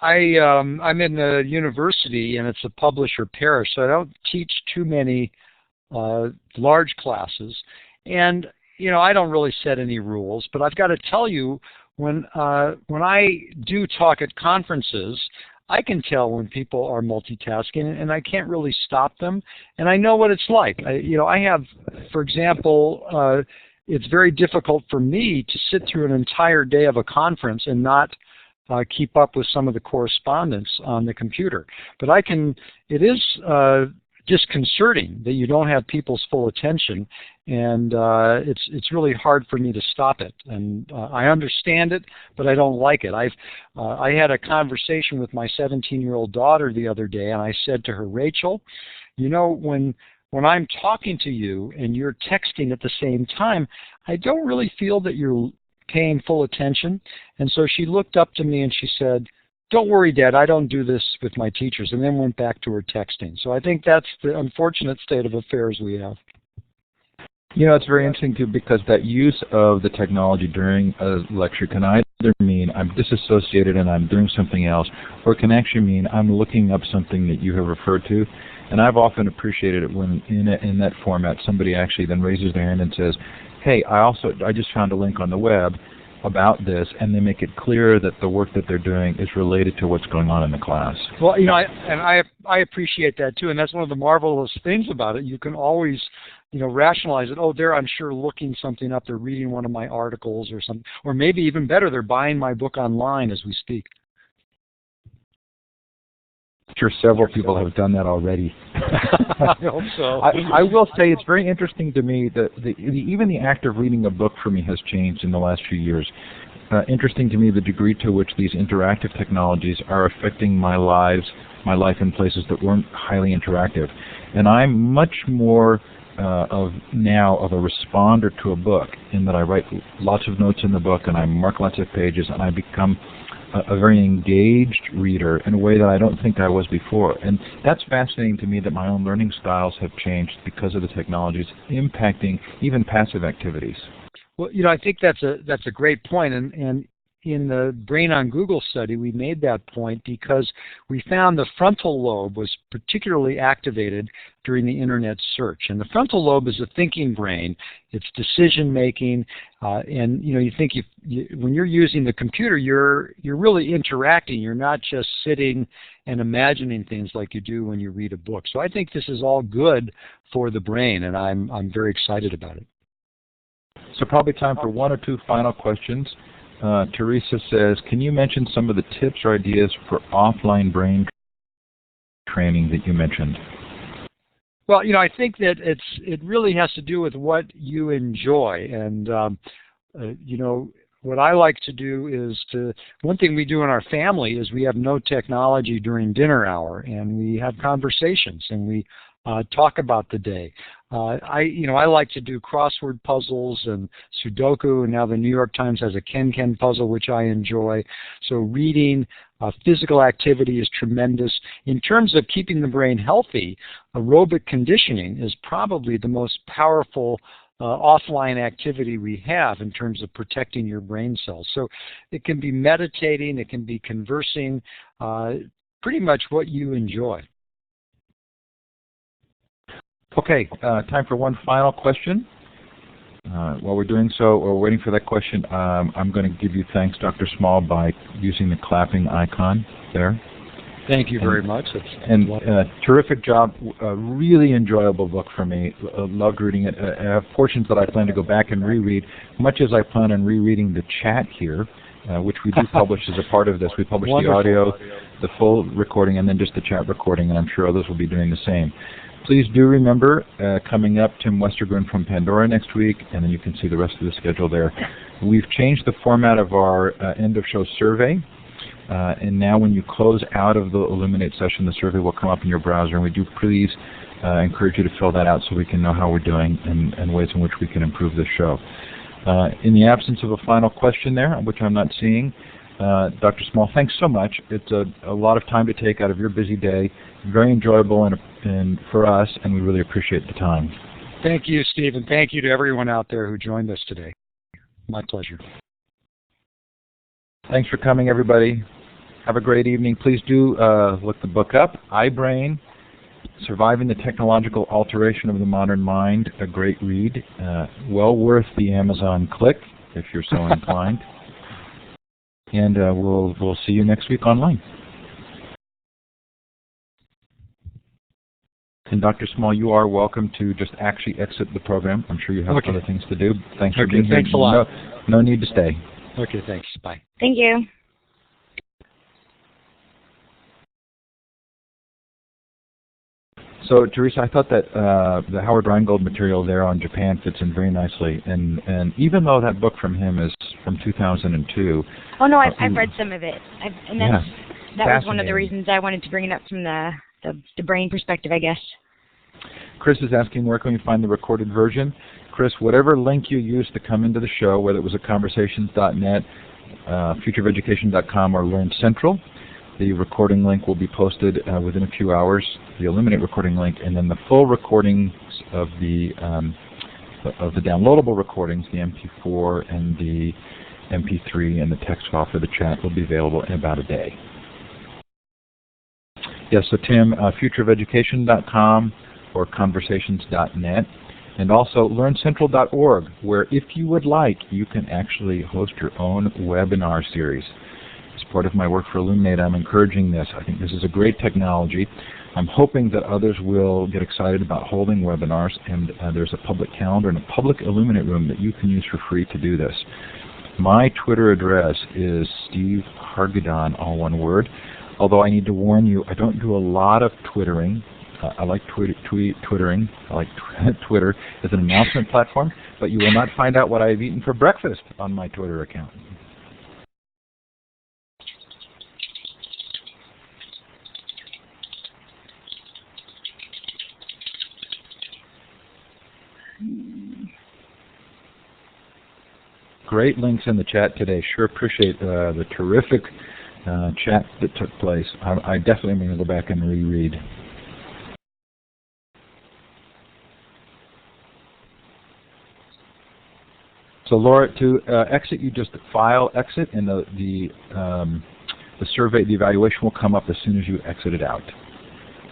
B: I'm in the university, and it's a publisher parish, so I don't teach too many large classes. And I don't really set any rules, but I've got to tell you, when I do talk at conferences, I can tell when people are multitasking, and I can't really stop them. And I know what it's like. I have, for example, it's very difficult for me to sit through an entire day of a conference and not keep up with some of the correspondence on the computer. But it is disconcerting that you don't have people's full attention, and it's really hard for me to stop it. And I understand it, but I don't like it. I had a conversation with my 17-year-old daughter the other day, and I said to her, Rachel, when I'm talking to you and you're texting at the same time, I don't really feel that you're paying full attention. And so she looked up to me and she said, don't worry, Dad, I don't do this with my teachers, and then went back to her texting. So I think that's the unfortunate state of affairs we have.
A: It's very interesting, too, because that use of the technology during a lecture can either mean I'm disassociated and I'm doing something else, or it can actually mean I'm looking up something that you have referred to. And I've often appreciated it when in that format somebody actually then raises their hand and says, hey, I just found a link on the web about this, and they make it clear that the work that they're doing is related to what's going on in the class.
B: Well, I appreciate that too, and that's one of the marvelous things about it. You can always, rationalize it. Oh, I'm sure looking something up. They're reading one of my articles or something, or maybe even better, they're buying my book online as we speak.
A: I'm sure several people have done that already.
B: I hope so.
A: I will say it's very interesting to me that even the act of reading a book for me has changed in the last few years. Interesting to me the degree to which these interactive technologies are affecting my life in places that weren't highly interactive. And I'm much more of a responder to a book, in that I write lots of notes in the book and I mark lots of pages, and I become a very engaged reader in a way that I don't think I was before. And that's fascinating to me, that my own learning styles have changed because of the technologies impacting even passive activities.
B: Well, I think that's a great point, and in the Brain on Google study, we made that point because we found the frontal lobe was particularly activated during the internet search. And the frontal lobe is a thinking brain. It's decision making, and you think when you're using the computer, you're really interacting. You're not just sitting and imagining things like you do when you read a book. So I think this is all good for the brain, and I'm very excited about it.
A: So probably time for one or two final questions. Teresa says, can you mention some of the tips or ideas for offline brain training that you mentioned?
B: Well, I think that it really has to do with what you enjoy. And, what I like to do is one thing we do in our family is we have no technology during dinner hour, and we have conversations, and we talk about the day. I like to do crossword puzzles and Sudoku, and now the New York Times has a Ken puzzle, which I enjoy. So reading, physical activity is tremendous. In terms of keeping the brain healthy, aerobic conditioning is probably the most powerful offline activity we have in terms of protecting your brain cells. So it can be meditating, it can be conversing, pretty much what you enjoy.
A: Okay, time for one final question. While we're doing so, or waiting for that question, I'm going to give you thanks, Dr. Small, by using the clapping icon there.
B: Thank you very much.
A: Terrific job. A really enjoyable book for me. Loved reading it. I have portions that I plan to go back and reread, much as I plan on rereading the chat here, which we do publish as a part of this. We publish the audio, the full recording, and then just the chat recording, and I'm sure others will be doing the same. Please do remember, coming up, Tim Westergren from Pandora next week, and then you can see the rest of the schedule there. We've changed the format of our end-of-show survey, and now when you close out of the Illuminate session, the survey will come up in your browser, and we do please encourage you to fill that out so we can know how we're doing and ways in which we can improve the show. In the absence of a final question there, which I'm not seeing, Dr. Small, thanks so much. It's a lot of time to take out of your busy day. Very enjoyable and for us, and we really appreciate the time.
B: Thank you, Steve, and thank you to everyone out there who joined us today. My pleasure.
A: Thanks for coming, everybody. Have a great evening. Please do look the book up, iBrain, Surviving the Technological Alteration of the Modern Mind, a great read. Well worth the Amazon click if you're so inclined. And we'll see you next week online. And Dr. Small, you are welcome to just actually exit the program. I'm sure you have other things to do. Thanks for being here.
B: Thanks a lot.
A: No need to stay.
B: Okay, thanks. Bye.
F: Thank you.
A: So, Teresa, I thought that the Howard Rheingold material there on Japan fits in very nicely. And even though that book from him is from 2002.
F: Oh, no, I've read some of it. That was one of the reasons I wanted to bring it up from the brain perspective, I guess. Chris
A: is asking, where can we find the recorded version? Chris, whatever link you used to come into the show, whether it was at conversations.net, futureofereducation.com, or Learn Central, the recording link will be posted within a few hours, the Illuminate recording link, and then the full recordings of the downloadable recordings, the MP4 and the MP3 and the text file for the chat will be available in about a day. Yes, so Tim, futureofereducation.com or conversations.net, and also learncentral.org, where if you would like, you can actually host your own webinar series. As part of my work for Illuminate, I'm encouraging this. I think this is a great technology. I'm hoping that others will get excited about holding webinars, and there's a public calendar and a public Illuminate room that you can use for free to do this. My Twitter address is Steve Hargadon, all one word. Although I need to warn you, I don't do a lot of twittering. I like twittering. I like Twitter as an announcement platform, but you will not find out what I have eaten for breakfast on my Twitter account. Great links in the chat today. Sure appreciate the terrific chat that took place. I definitely am going to go back and reread. So Laura, to exit, you just file exit, and the survey, the evaluation will come up as soon as you exit it out.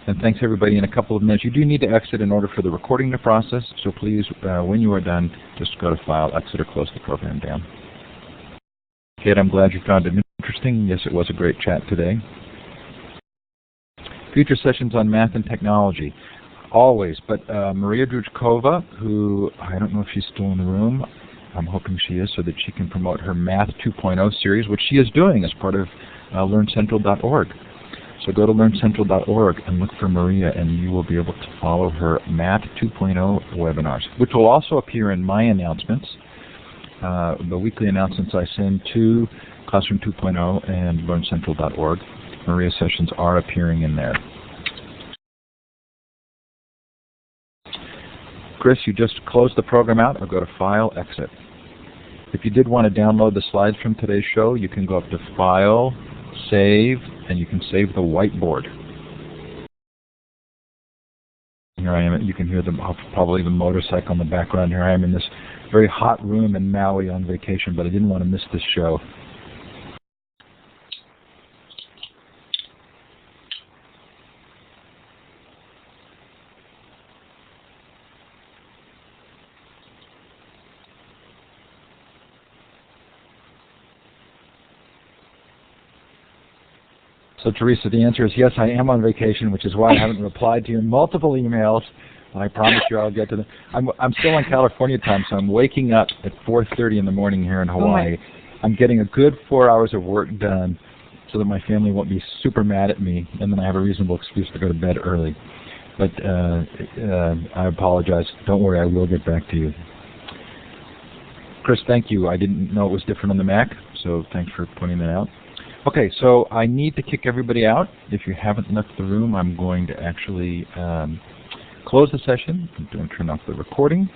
A: And thanks everybody. In a couple of minutes, you do need to exit in order for the recording to process. So please, when you are done, just go to file, exit, or close the program down. Kate, I'm glad you found it interesting. Yes, it was a great chat today. Future sessions on math and technology. Always, but Maria Drujkova, who I don't know if she's still in the room. I'm hoping she is, so that she can promote her Math 2.0 series, which she is doing as part of LearnCentral.org. So go to LearnCentral.org and look for Maria, and you will be able to follow her Math 2.0 webinars, which will also appear in my announcements, the weekly announcements I send to Classroom 2.0 and LearnCentral.org. Maria's sessions are appearing in there. Chris, you just close the program out, or go to File, Exit. If you did want to download the slides from today's show, you can go up to File, Save, and you can save the whiteboard. Here I am. You can hear probably the motorcycle in the background. Here I am in this very hot room in Maui on vacation, but I didn't want to miss this show. So Teresa, the answer is yes, I am on vacation, which is why I haven't replied to your multiple emails. I promise you I'll get to them. I'm still on California time, so I'm waking up at 4:30 in the morning here in Hawaii. I'm getting a good 4 hours of work done so that my family won't be super mad at me, and then I have a reasonable excuse to go to bed early. But I apologize. Don't worry, I will get back to you. Chris, thank you. I didn't know it was different on the Mac, so thanks for pointing that out. Okay, so I need to kick everybody out. If you haven't left the room, I'm going to actually close the session. I'm going to turn off the recording.